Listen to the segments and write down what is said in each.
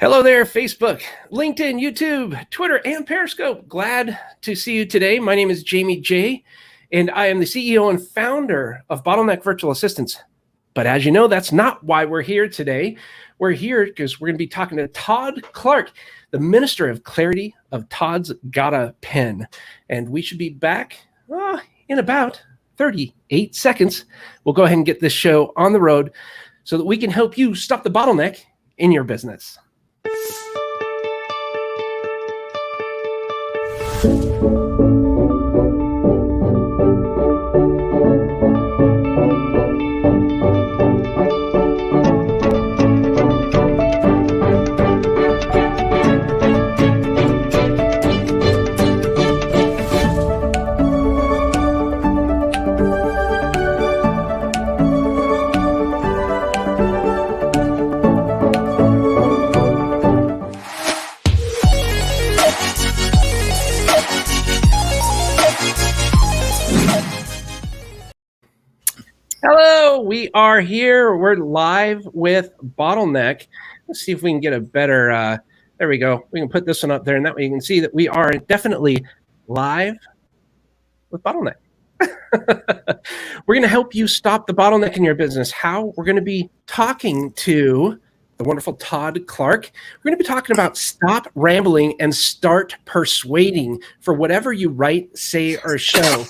Hello there, Facebook, LinkedIn, YouTube, Twitter, and Periscope. Glad to see you today. My name is Jamie J, and I am the CEO and founder of Bottleneck Virtual Assistants. But as you know, that's not why we're here today. We're here because we're going to be talking to Todd Clarke, the Minister of Clarity of Todd's Got a Pen. And we should be back in about 38 seconds. We'll go ahead and get this show on the road so that we can help you stop the bottleneck in your business. Hello, we are here. We're live with Bottleneck. Let's see if we can get a better, there we go. We can put this one up there, and that way you can see that we are definitely live with Bottleneck. We're going to help you stop the bottleneck in your business. How? We're going to be talking to the wonderful Todd Clarke. We're going to be talking about stop rambling and start persuading for whatever you write, say, or show.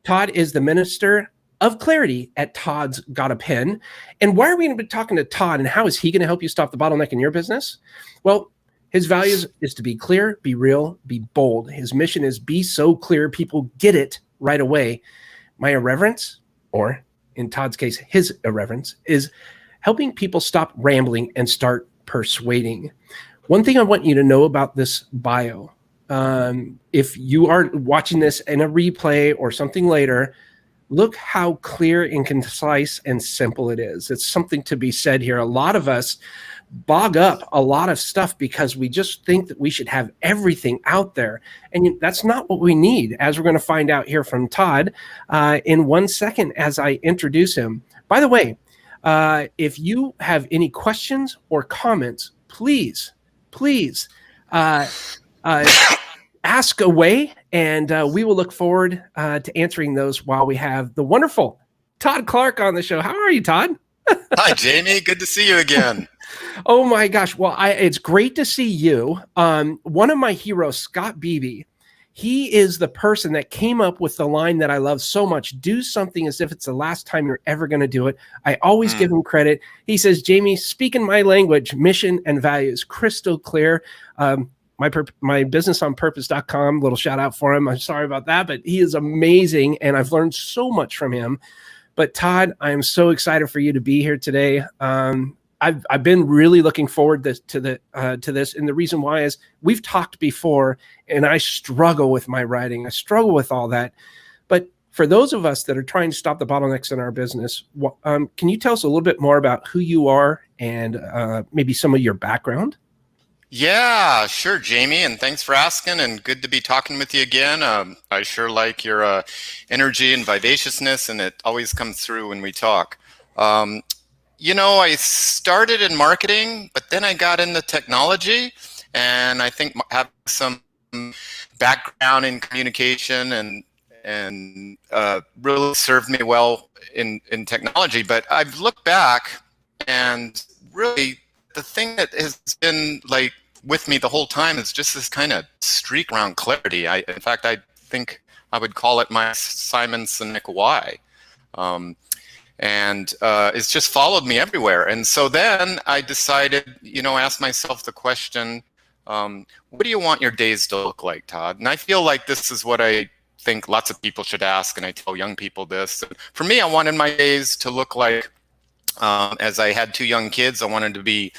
Todd is the Minister of Clarity at Todd's Got a Pen. And why are we going to be talking to Todd, and how is he going to help you stop the bottleneck in your business? Well, his values is to be clear, be real, be bold. His mission is be so clear people get it right away. My irreverence, or in Todd's case, his irreverence, is helping people stop rambling and start persuading. One thing I want you to know about this bio, if you are watching this in a replay or something later, look how clear and concise and simple it is. It's something to be said here. A lot of us bog up a lot of stuff because we just think that we should have everything out there. And that's not what we need, as we're going to find out here from Todd in 1 second as I introduce him. By the way, if you have any questions or comments, please ask away, and we will look forward to answering those while we have the wonderful Todd Clarke on the show. How are you, Todd? Hi, Jamie. Good to see you again. Oh, my gosh. Well, it's great to see you. One of my heroes, Scott Beebe, he is the person that came up with the line that I love so much: do something as if it's the last time you're ever going to do it. I always give him credit. He says, Jamie, speak in my language, mission and values, crystal clear. My businessonpurpose.com, little shout out for him. I'm sorry about that, but he is amazing, and I've learned so much from him. But Todd, I am so excited for you to be here today. I've been really looking forward to this, and the reason why is we've talked before, and I struggle with my writing. I struggle with all that. But for those of us that are trying to stop the bottlenecks in our business, can you tell us a little bit more about who you are and maybe some of your background? Yeah, sure, Jamie, and thanks for asking, and good to be talking with you again. I sure like your energy and vivaciousness, and it always comes through when we talk. I started in marketing, but then I got into technology, and I think having some background in communication and really served me well in technology. But I've looked back, and really the thing that has been like with me the whole time is just this kind of streak around clarity. In fact, I think I would call it my Simon Sinek why. And it's just followed me everywhere. And so then I decided, ask myself the question, what do you want your days to look like, Todd? And I feel like this is what I think lots of people should ask, and I tell young people this. And for me, I wanted my days to look like, as I had 2 young kids, I wanted to be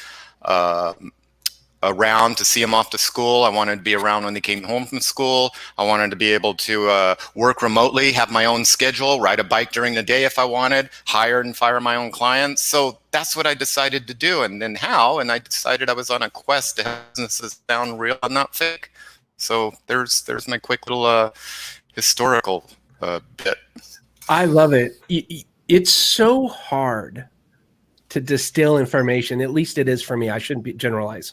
around to see them off to school. I wanted to be around when they came home from school. I wanted to be able to work remotely, have my own schedule, ride a bike during the day if I wanted, hire and fire my own clients. So that's what I decided to do. And then how? And I decided I was on a quest to have businesses sound real and not fake. So there's my quick little historical bit. I love it. It's so hard to distill information. At least it is for me. I shouldn't generalize.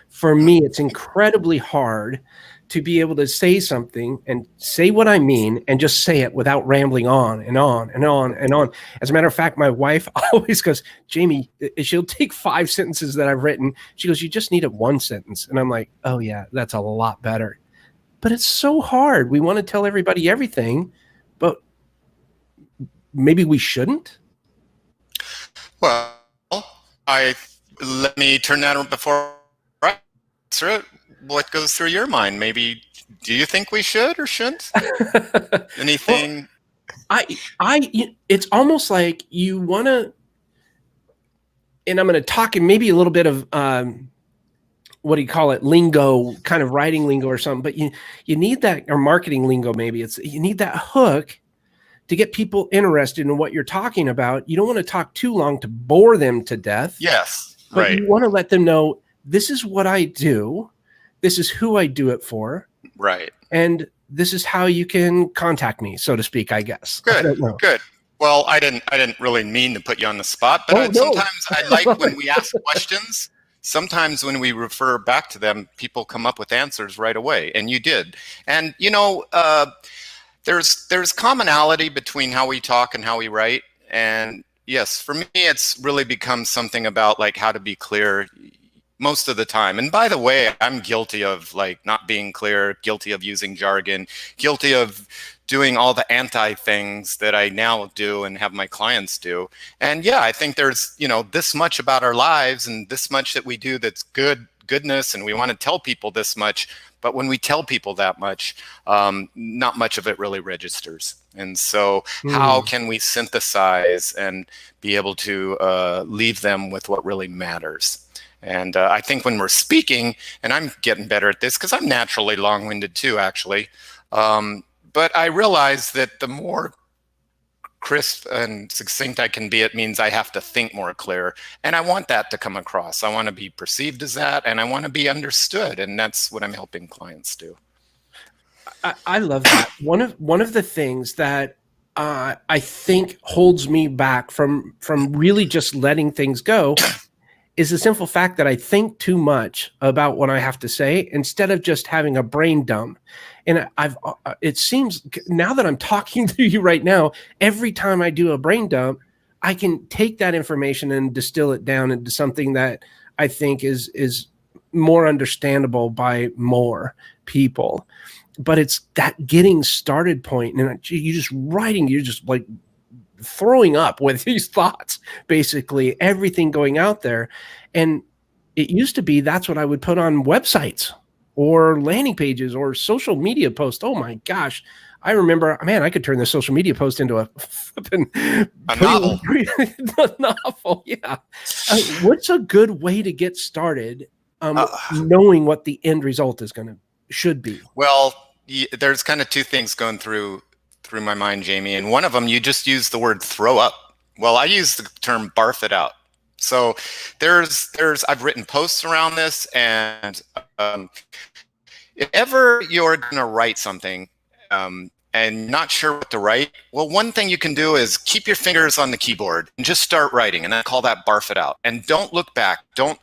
For me, it's incredibly hard to be able to say something and say what I mean and just say it without rambling on and on and on and on. As a matter of fact, my wife always goes, Jamie, she'll take 5 sentences that I've written. She goes, you just needed 1 sentence. And I'm like, oh yeah, that's a lot better. But it's so hard. We want to tell everybody everything, but maybe we shouldn't. Well, let me turn that before I answer it. What goes through your mind? Maybe, do you think we should or shouldn't? Anything? Well, it's almost like you want to, and I'm going to talk in maybe a little bit of, what do you call it? Lingo, kind of writing lingo or something, but you need that, or marketing lingo. Maybe you need that hook to get people interested in what you're talking about. You don't want to talk too long to bore them to death. Yes. But right. You want to let them know, this is what I do. This is who I do it for. Right. And this is how you can contact me, so to speak, I guess. Good. Good. Well, I didn't really mean to put you on the spot, but sometimes I like when we ask questions. Sometimes when we refer back to them, people come up with answers right away, and you did. And there's commonality between how we talk and how we write. And yes, for me, it's really become something about like how to be clear most of the time. And by the way, I'm guilty of like not being clear, guilty of using jargon, guilty of doing all the anti things that I now do and have my clients do. And yeah, I think there's, this much about our lives and this much that we do that's goodness, and we want to tell people this much. But when we tell people that much, not much of it really registers. And so how can we synthesize and be able to leave them with what really matters? And I think when we're speaking, and I'm getting better at this because I'm naturally long-winded too, actually. But I realize that the more crisp and succinct I can be, it means I have to think more clear. And I want that to come across. I want to be perceived as that, and I want to be understood. And that's what I'm helping clients do. I love that. One of the things that I think holds me back from really just letting things go is the simple fact that I think too much about what I have to say instead of just having a brain dump. And it seems now that I'm talking to you right now, every time I do a brain dump, I can take that information and distill it down into something that I think is more understandable by more people. But it's that getting started point, and you just writing, you're just like throwing up with these thoughts, basically everything going out there. And it used to be that's what I would put on websites or landing pages or social media posts. Oh my gosh. I remember, man, I could turn this social media post into a novel. A novel, yeah. What's a good way to get started knowing what the end result should be? Well, there's kind of two things going through my mind, Jamie. And one of them, you just used the word throw up. Well, I use the term barf it out. So I've written posts around this, and if ever you're going to write something and not sure what to write, well, one thing you can do is keep your fingers on the keyboard and just start writing, and I call that barf it out. And don't look back. Don't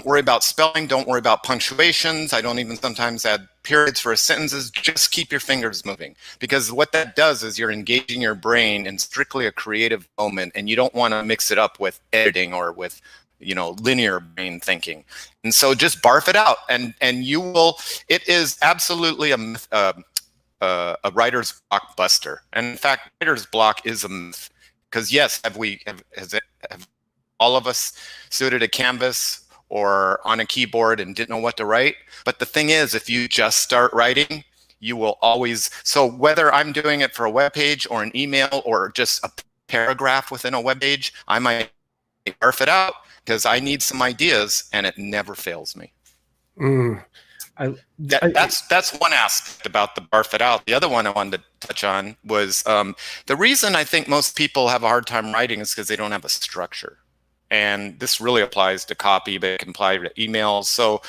worry about spelling. Don't worry about punctuations. I don't even sometimes add periods for sentences. Just keep your fingers moving, because what that does is you're engaging your brain in strictly a creative moment, and you don't want to mix it up with editing or with linear brain thinking. And so just barf it out, and you will. It is absolutely a writer's block buster. And in fact, writer's block is a myth, because yes, have all of us stood at a canvas or on a keyboard and didn't know what to write? But the thing is, if you just start writing, you will always. So whether I'm doing it for a web page or an email or just a paragraph within a web page, I might barf it out because I need some ideas, and it never fails me. That's one aspect about the barf it out. The other one I wanted to touch on was the reason I think most people have a hard time writing is because they don't have a structure. And this really applies to copy, but it can apply to emails. So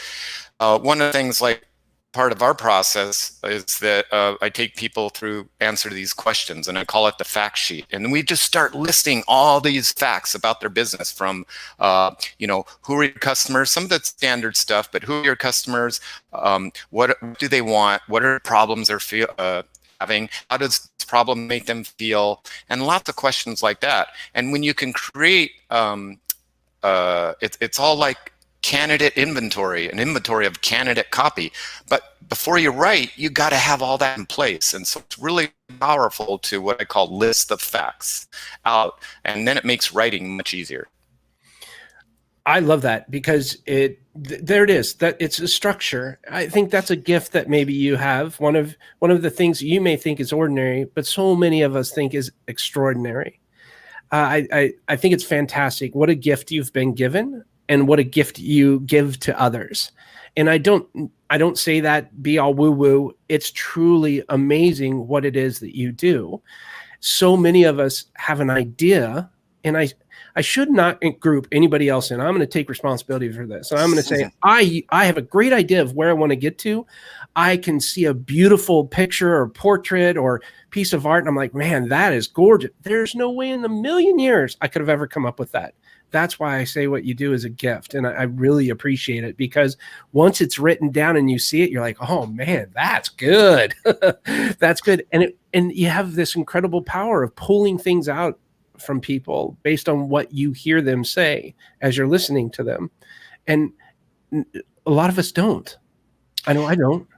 one of the things, like part of our process is that I take people through answer these questions, and I call it the fact sheet. And we just start listing all these facts about their business from, who are your customers, some of the standard stuff, but who are your customers? What do they want? What are problems they're having? How does this problem make them feel? And lots of questions like that. And when you can create, it's all like candidate inventory, an inventory of candidate copy. But before you write, you got to have all that in place. And so it's really powerful to what I call list the facts out. And then it makes writing much easier. I love that because there it is, that it's a structure. I think that's a gift that maybe you have. One of the things you may think is ordinary, but so many of us think is extraordinary. I think it's fantastic. What a gift you've been given, and what a gift you give to others. And I don't say that be all woo woo. It's truly amazing what it is that you do. So many of us have an idea, and I should not group anybody else in. I'm going to take responsibility for this. And I'm going to say, I have a great idea of where I want to get to. I can see a beautiful picture or portrait or piece of art, and I'm like, man, that is gorgeous. There's no way in a million years I could have ever come up with that. That's why I say what you do is a gift. And I really appreciate it, because once it's written down and you see it, you're like, oh man, that's good. That's good. And you have this incredible power of pulling things out from people based on what you hear them say as you're listening to them. And a lot of us don't. I know I don't.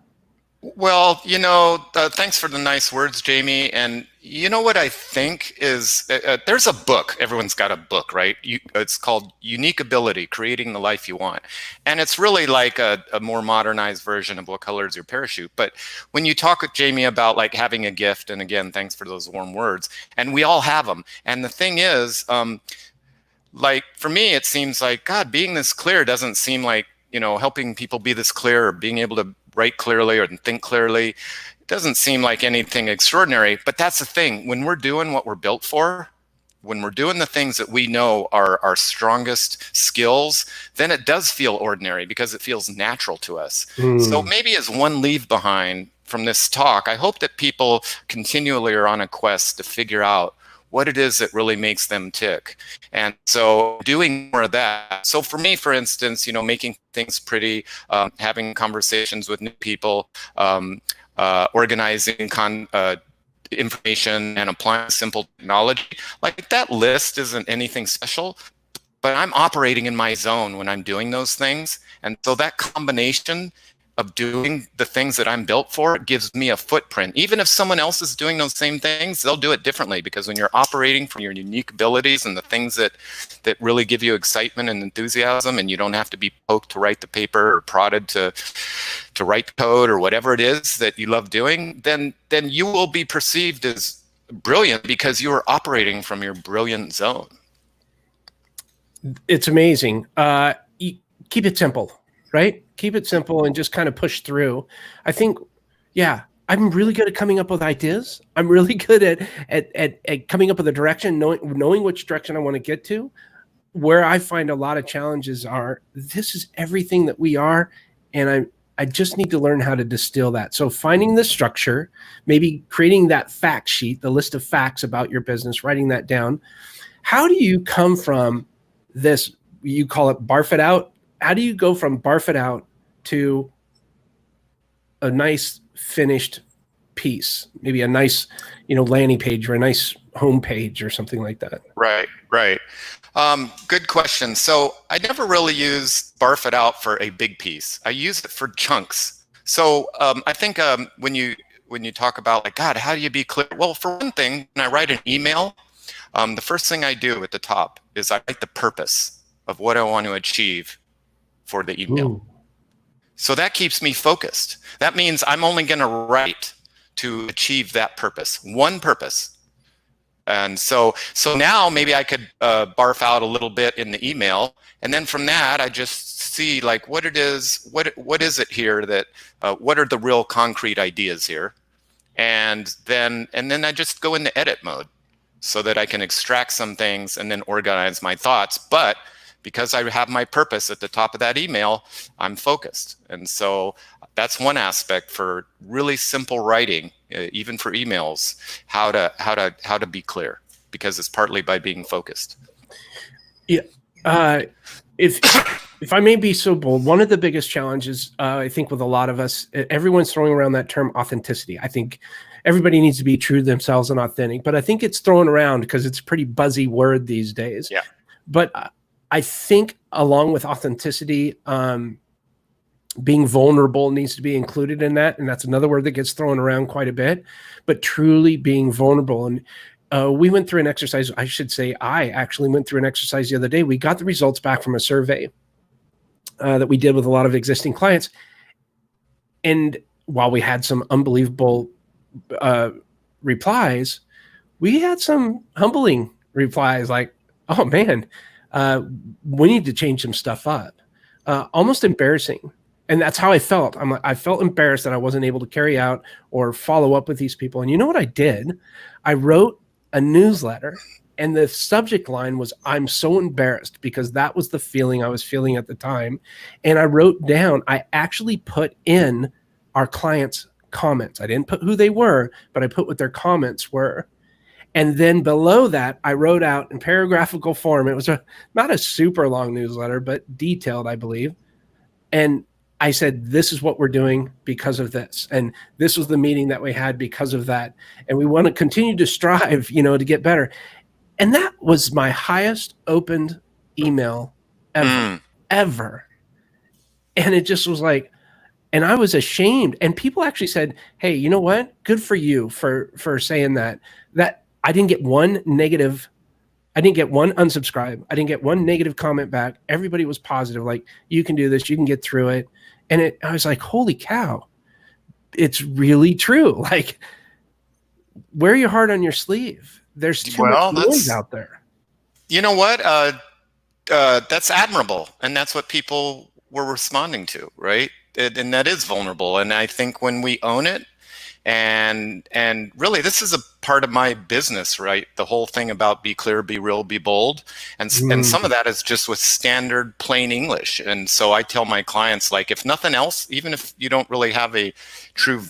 Well, thanks for the nice words, Jamie. And you know what I think is, there's a book. Everyone's got a book, right? It's called Unique Ability, Creating the Life You Want. And it's really like a more modernized version of What Color Is Your Parachute. But when you talk with Jamie about like having a gift, and again, thanks for those warm words, and we all have them. And the thing is, like for me, it seems like, God, being this clear doesn't seem like, helping people be this clear or being able to write clearly or think clearly. It doesn't seem like anything extraordinary, but that's the thing. When we're doing what we're built for, when we're doing the things that we know are our strongest skills, then it does feel ordinary because it feels natural to us. So maybe as one leave behind from this talk, I hope that people continually are on a quest to figure out what it is that really makes them tick. And so doing more of that. So for me, for instance, making things pretty, having conversations with new people, organizing information and applying simple technology, like that list isn't anything special, but I'm operating in my zone when I'm doing those things. And so that combination of doing the things that I'm built for gives me a footprint. Even if someone else is doing those same things, they'll do it differently, because when you're operating from your unique abilities and the things that really give you excitement and enthusiasm, and you don't have to be poked to write the paper or prodded to write code or whatever it is that you love doing, then you will be perceived as brilliant because you are operating from your brilliant zone. It's amazing. Keep it simple. Right? Keep it simple and just kind of push through. I think, I'm really good at coming up with ideas. I'm really good at coming up with a direction, knowing which direction I want to get to. Where I find a lot of challenges are, this is everything that we are, and I just need to learn how to distill that. So finding the structure, maybe creating that fact sheet, the list of facts about your business, writing that down. How do you come from this, you call it barf it out? How do you go from barf it out to a nice finished piece, maybe a nice, landing page or a nice home page or something like that? Right. Good question. So I never really use barf it out for a big piece. I use it for chunks. So I think when you talk about like, God, how do you be clear? Well, for one thing, when I write an email, the first thing I do at the top is I write the purpose of what I want to achieve for the email. Ooh. So that keeps me focused. That means I'm only going to write to achieve that purpose, one purpose. And so now maybe I could barf out a little bit in the email, and then from that I just see like what it is, what is it here that what are the real concrete ideas here, and then I just go into edit mode so that I can extract some things and then organize my thoughts. But because I have my purpose at the top of that email, I'm focused. And so that's one aspect for really simple writing, even for emails, how to be clear, because it's partly by being focused. Yeah. If I may be so bold, one of the biggest challenges, I think, with a lot of us, everyone's throwing around that term authenticity. I think everybody needs to be true to themselves and authentic, but I think it's thrown around because it's a pretty buzzy word these days. Yeah. But I think along with authenticity, being vulnerable needs to be included in that. And that's another word that gets thrown around quite a bit, but truly being vulnerable. And we went through an exercise. I should say, I actually went through an exercise the other day. We got the results back from a survey that we did with a lot of existing clients. And while we had some unbelievable replies, we had some humbling replies like, oh man, we need to change some stuff up. Almost embarrassing. And that's how I felt. I felt embarrassed that I wasn't able to carry out or follow up with these people. And you know what I did? I wrote a newsletter, and the subject line was, I'm so embarrassed, because that was the feeling I was feeling at the time. And I wrote down, I actually put in our clients' comments. I didn't put who they were, but I put what their comments were. And then below that, I wrote out in paragraphical form. It was not a super long newsletter, but detailed, I believe. And I said, this is what we're doing because of this. And this was the meeting that we had because of that. And we want to continue to strive, to get better. And that was my highest opened email ever. And it just was like, and I was ashamed. And people actually said, hey, you know what? Good for you for saying that. That I didn't get one negative. I didn't get one unsubscribe. I didn't get one negative comment back. Everybody was positive. Like, you can do this. You can get through it. And I was like, holy cow, it's really true. Like, wear your heart on your sleeve. There's too much noise out there. You know what? That's admirable. And that's what people were responding to, right? And that is vulnerable. And I think when we own it, and really, this is a part of my business, right? The whole thing about be clear, be real, be bold. And some of that is just with standard plain English. And so I tell my clients, like, if nothing else, even if you don't really have a true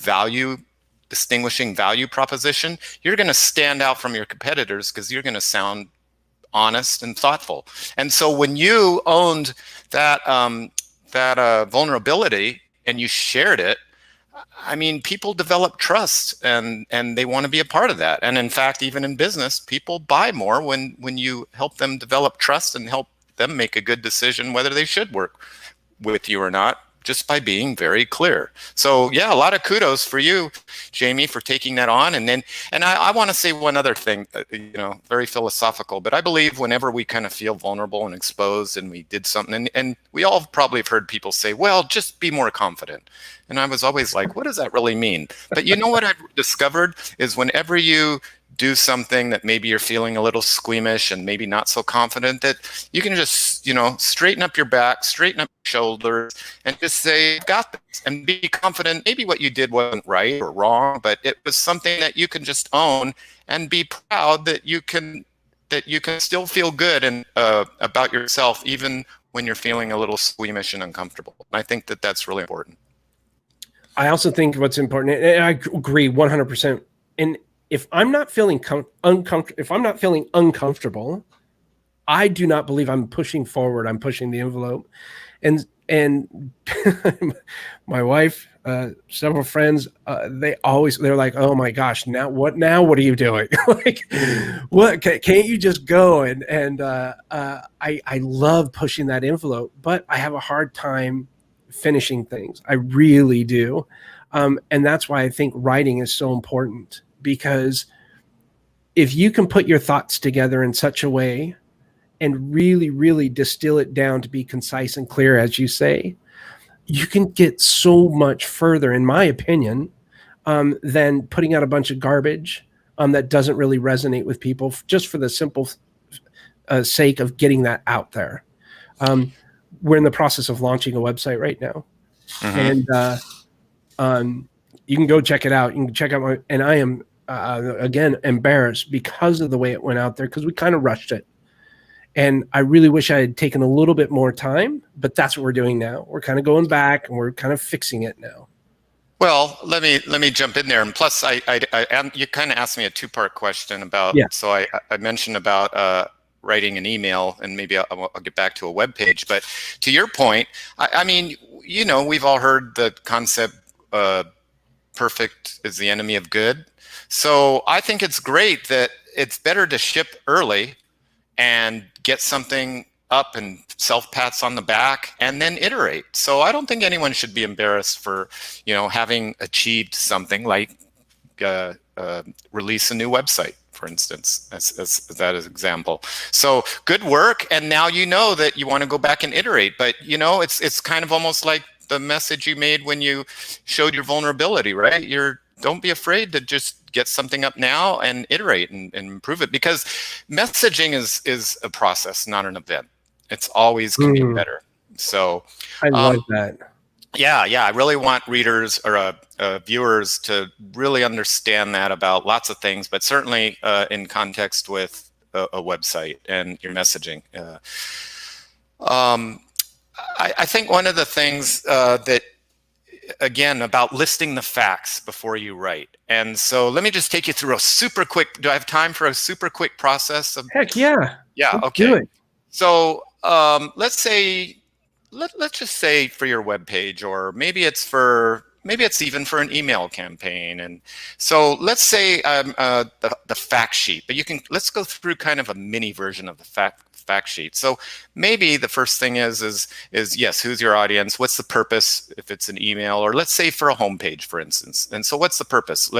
distinguishing value proposition, you're going to stand out from your competitors because you're going to sound honest and thoughtful. And so when you owned that vulnerability and you shared it, I mean, people develop trust and they want to be a part of that. And in fact, even in business, people buy more when you help them develop trust and help them make a good decision whether they should work with you or not, just by being very clear. So yeah, a lot of kudos for you, Jamie, for taking that on. And I want to say one other thing, very philosophical, but I believe whenever we kind of feel vulnerable and exposed and we did something, and we all probably have heard people say, well, just be more confident. And I was always like, what does that really mean? But you know what I've discovered is whenever you do something that maybe you're feeling a little squeamish and maybe not so confident, that you can just, straighten up your back, straighten up your shoulders, and just say, I've got this, and be confident. Maybe what you did wasn't right or wrong, but it was something that you can just own and be proud that you can still feel good and about yourself, even when you're feeling a little squeamish and uncomfortable. And I think that that's really important. I also think what's important, and I agree 100%. And if I'm not feeling uncomfortable, I do not believe I'm pushing forward. I'm pushing the envelope. And my wife, several friends, they're like, oh my gosh, now what are you doing? Like, what, can't you just go? And I love pushing that envelope, but I have a hard time finishing things. I really do. And that's why I think writing is so important, because if you can put your thoughts together in such a way and really, really distill it down to be concise and clear, as you say, you can get so much further, in my opinion, than putting out a bunch of garbage that doesn't really resonate with people, just for the simple sake of getting that out there. We're in the process of launching a website right now. Mm-hmm. And you can go check it out. You can check out and I am, again, embarrassed because of the way it went out there, because we kind of rushed it. And I really wish I had taken a little bit more time, but that's what we're doing now. We're kind of going back and we're kind of fixing it now. Well, let me jump in there. And plus, you kind of asked me a two-part question about. Yeah. So I mentioned about writing an email, and maybe I'll get back to a web page. But to your point, I mean, we've all heard the concept, perfect is the enemy of good. So I think it's great that it's better to ship early and get something up and self-pats on the back and then iterate. So I don't think anyone should be embarrassed for, having achieved something like release a new website, for instance, as that as example. So good work. And now you know that you want to go back and iterate, but it's kind of almost like the message you made when you showed your vulnerability, right? Don't be afraid to just get something up now and iterate and improve it, because messaging is a process, not an event. It's always can get better. So I love that. Yeah, I really want readers or viewers to really understand that about lots of things, but certainly in context with a website and your messaging. I think one of the things that, again, about listing the facts before you write. And so let me just take you through a super quick, do I have time for a super quick process? Heck yeah. Yeah, Let's okay. do it. So let's just say for your web page, or maybe it's even for an email campaign. And so let's say the fact sheet, but let's go through kind of a mini version of the fact sheet. So maybe the first thing is yes, who's your audience? What's the purpose if it's an email, or let's say for a homepage, for instance. And so what's the purpose?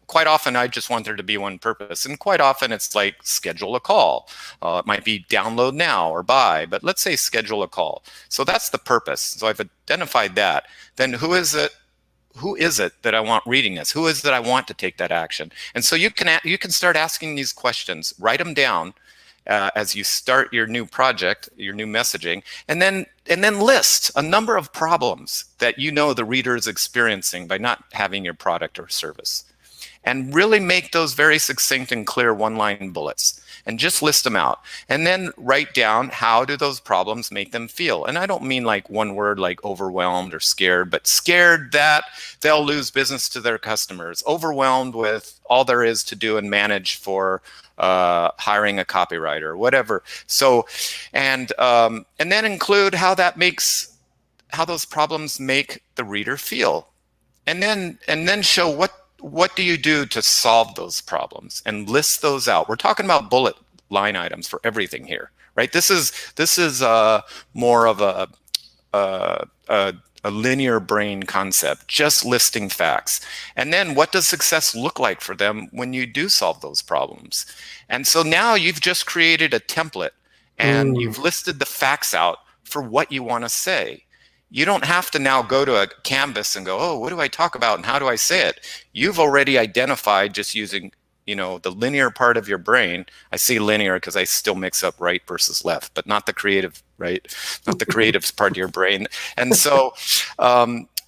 Quite often I just want there to be one purpose, and quite often it's like schedule a call. It might be download now or buy, but let's say schedule a call. So that's the purpose. So I've identified that. Then who is it that I want reading this? Who is it that I want to take that action? And so you can start asking these questions, write them down as you start your new project, your new messaging, and then list a number of problems that the reader is experiencing by not having your product or service. And really make those very succinct and clear one-line bullets, and just list them out. And then write down, how do those problems make them feel? And I don't mean like one word like overwhelmed or scared, but scared that they'll lose business to their customers, overwhelmed with all there is to do and manage for hiring a copywriter or whatever. So, and then include how those problems make the reader feel. And then show what do you do to solve those problems, and list those out. We're talking about bullet line items for everything here, right? This is more of a linear brain concept, just listing facts. And then what does success look like for them when you do solve those problems? And so now you've just created a template, and you've listed the facts out for what you want to say. You don't have to now go to a canvas and go, oh, what do I talk about and how do I say it? You've already identified, just using the linear part of your brain. I say linear because I still mix up right versus left, but not the creative, right? Not the creative part of your brain. And so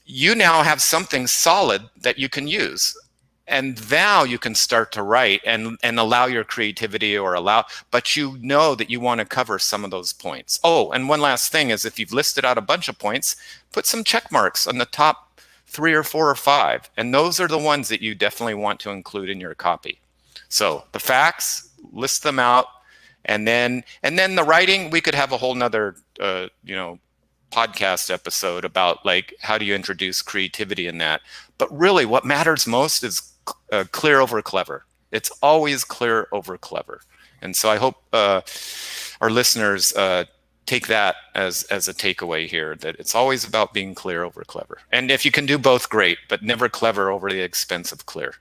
you now have something solid that you can use. And now you can start to write and allow your creativity, but you know that you want to cover some of those points. Oh, and one last thing is, if you've listed out a bunch of points, put some check marks on the top 3 or 4 or 5. And those are the ones that you definitely want to include in your copy. So the facts, list them out. And then the writing, we could have a whole nother, podcast episode about like, how do you introduce creativity in that? But really what matters most is clear over clever. It's always clear over clever. And so I hope our listeners take that as a takeaway here, that it's always about being clear over clever. And if you can do both, great, but never clever over the expense of clear.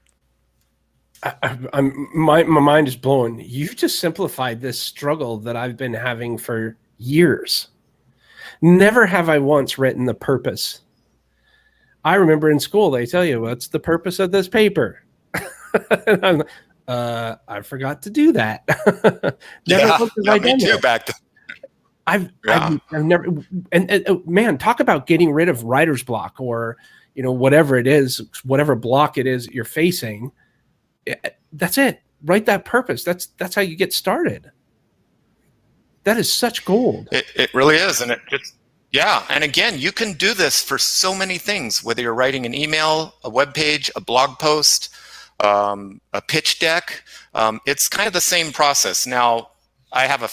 My mind is blown. You just simplified this struggle that I've been having for years. Never have I once written the purpose. I remember in school, they tell you, what's the purpose of this paper? I forgot to do that. Me too back then. I've never, and man, talk about getting rid of writer's block, or, whatever it is, whatever block it is you're facing. That's it. Write that purpose. That's how you get started. That is such gold. It really is. And it just, yeah. And again, you can do this for so many things, whether you're writing an email, a web page, a blog post, a pitch deck. It's kind of the same process. Now, I have a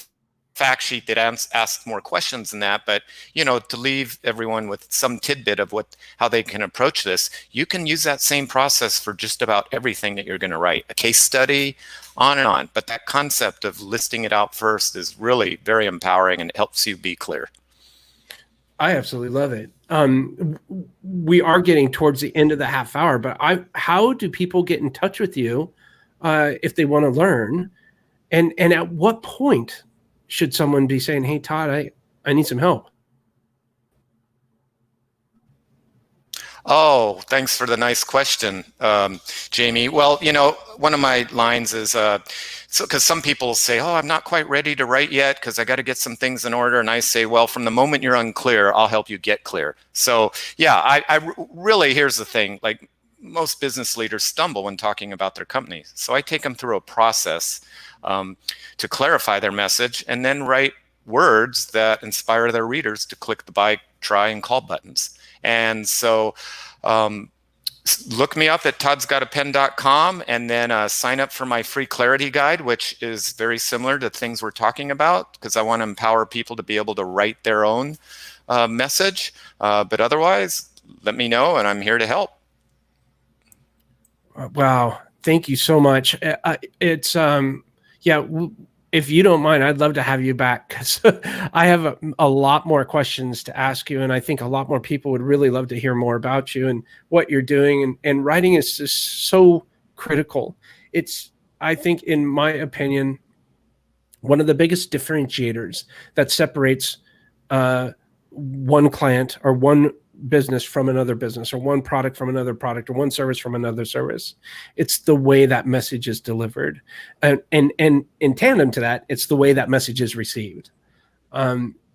fact sheet that asks more questions than that, but to leave everyone with some tidbit of how they can approach this, you can use that same process for just about everything that you're going to write, a case study, on and on. But that concept of listing it out first is really very empowering, and it helps you be clear. I absolutely love it. We are getting towards the end of the half hour, but how do people get in touch with you if they want to learn? And at what point should someone be saying, hey, Todd, I need some help? Oh, thanks for the nice question, Jamie. Well, one of my lines is, because some people say, oh, I'm not quite ready to write yet because I got to get some things in order. And I say, well, from the moment you're unclear, I'll help you get clear. So yeah, I really, here's the thing, like most business leaders stumble when talking about their company. So I take them through a process to clarify their message, and then write words that inspire their readers to click the buy, try, and call buttons. And so look me up at toddsgotapen.com, and then sign up for my free clarity guide, which is very similar to things we're talking about, because I want to empower people to be able to write their own message. But otherwise, let me know, and I'm here to help. Wow. Thank you so much. It's yeah, if you don't mind, I'd love to have you back, because I have a lot more questions to ask you. And I think a lot more people would really love to hear more about you and what you're doing. And writing is just so critical. It's, I think, in my opinion, one of the biggest differentiators that separates one client or one business from another business, or one product from another product, or one service from another service. It's the way that message is delivered. And in tandem to that, it's the way that message is received.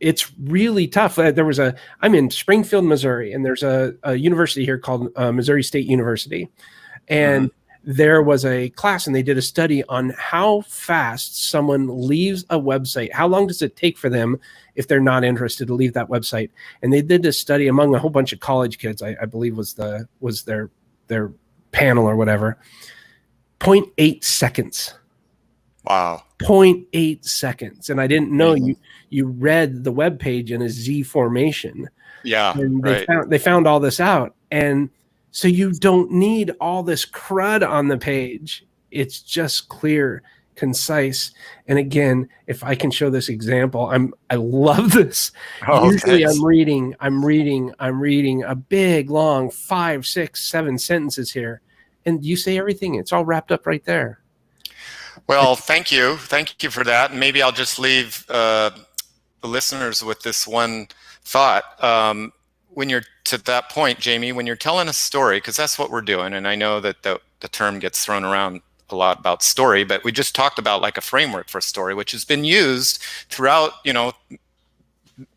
It's really tough. I'm in Springfield, Missouri, and there's a university here called Missouri State University. And there was a class, and they did a study on how fast someone leaves a website. How long does it take for them, if they're not interested, to leave that website? And they did this study among a whole bunch of college kids, I believe was their panel or whatever. 0.8 seconds. Wow. 0.8 seconds. And I didn't know you read the web page in a Z formation. Yeah. And they found all this out. And so you don't need all this crud on the page. It's just clear, concise. And again, if I can show this example, I love this. Usually thanks. I'm reading a big, long 5, 6, 7 sentences here. And you say everything. It's all wrapped up right there. Well, thank you. Thank you for that. And maybe I'll just leave the listeners with this one thought. When you're to that point, Jamie, when you're telling a story, because that's what we're doing, and I know that the term gets thrown around a lot about story, but we just talked about like a framework for story, which has been used throughout,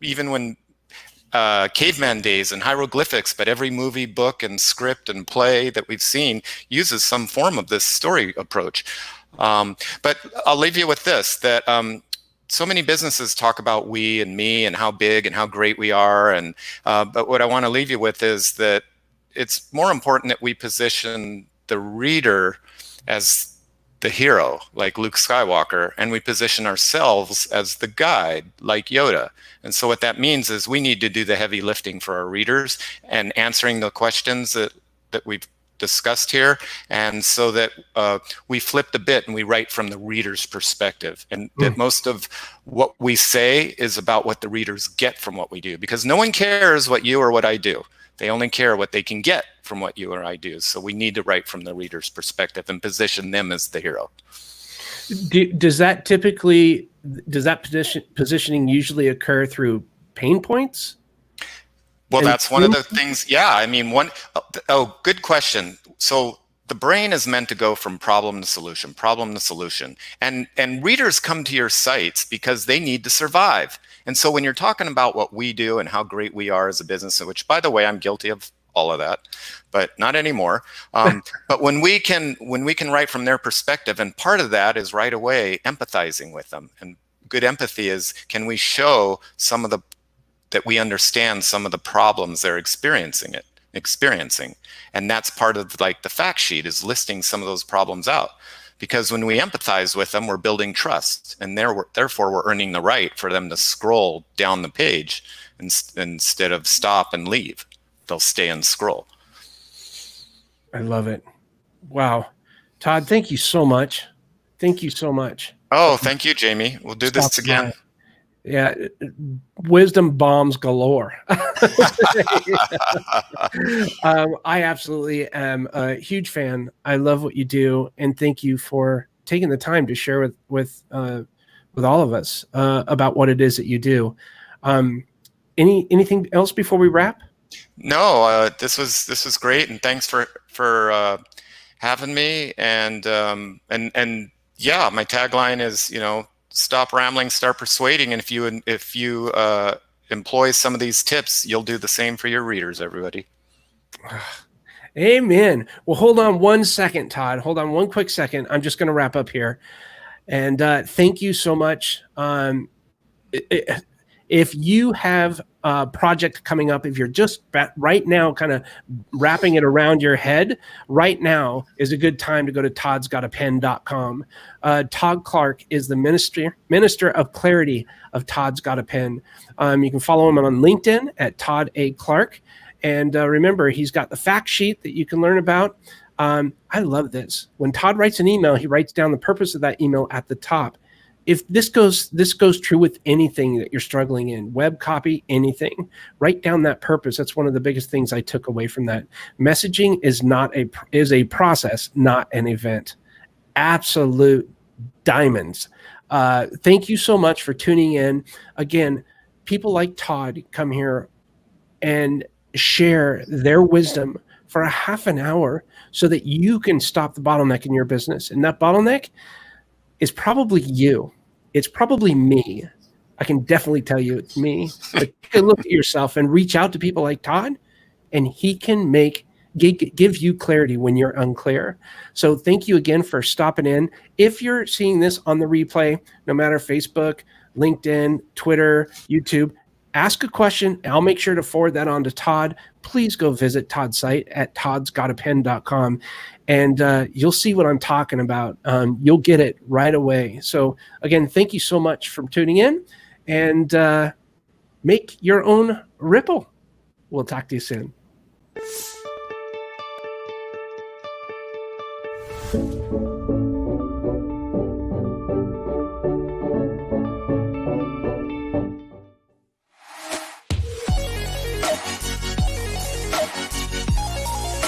even when caveman days and hieroglyphics, but every movie, book, and script and play that we've seen uses some form of this story approach. But I'll leave you with this, that so many businesses talk about we and me and how big and how great we are. And but what I want to leave you with is that it's more important that we position the reader as the hero, like Luke Skywalker, and we position ourselves as the guide, like Yoda. And so what that means is we need to do the heavy lifting for our readers and answering the questions that we've discussed here, and so that we flip the bit and we write from the reader's perspective, and that most of what we say is about what the readers get from what we do, because no one cares what you or what I do. They only care what they can get from what you or I do. So we need to write from the reader's perspective and position them as the hero. Does that positioning usually occur through pain points? Well, that's one of the things. Yeah, I mean, good question. So the brain is meant to go from problem to solution, and readers come to your sites because they need to survive. And so when you're talking about what we do and how great we are as a business, which, by the way, I'm guilty of all of that, but not anymore. But when we can write from their perspective, and part of that is right away empathizing with them and good empathy is, can we show that we understand some of the problems they're experiencing. And that's part of like the fact sheet, is listing some of those problems out. Because when we empathize with them, we're building trust, and therefore we're earning the right for them to scroll down the page instead of stop and leave. They'll stay and scroll. I love it. Wow. Todd, thank you so much. Thank you so much. Oh, thank you, Jamie. We'll do this again. Yeah, wisdom bombs galore. I absolutely am a huge fan. I love what you do, and thank you for taking the time to share with all of us about what it is that you do. Anything else before we wrap? No, this was great, and thanks for having me. And yeah, my tagline is, stop rambling, start persuading. And if you employ some of these tips, you'll do the same for your readers, everybody. Amen. Well, hold on one second, Todd. Hold on one quick second. I'm just going to wrap up here. And thank you so much. If you have a project coming up, if you're just right now kind of wrapping it around your head, right now is a good time to go to todd'sgotapen.com. Todd Clarke is the minister of clarity of Todd's Got a Pen. You can follow him on LinkedIn at Todd A. Clarke. And remember, he's got the fact sheet that you can learn about. I love this. When Todd writes an email, he writes down the purpose of that email at the top. If this goes true with anything that you're struggling in, web copy, anything, write down that purpose. That's one of the biggest things I took away from that. Messaging is a process, not an event. Absolute diamonds. Thank you so much for tuning in. Again, people like Todd come here and share their wisdom for a half an hour so that you can stop the bottleneck in your business. And that bottleneck is probably you. It's probably me. I can definitely tell you it's me. But you can look at yourself and reach out to people like Todd, and he can give you clarity when you're unclear. So thank you again for stopping in. If you're seeing this on the replay, no matter Facebook, LinkedIn, Twitter, YouTube, ask a question. I'll make sure to forward that on to Todd. Please go visit Todd's site at todd'sgotapen.com. And you'll see what I'm talking about. You'll get it right away. So again, thank you so much for tuning in, and make your own ripple. We'll talk to you soon.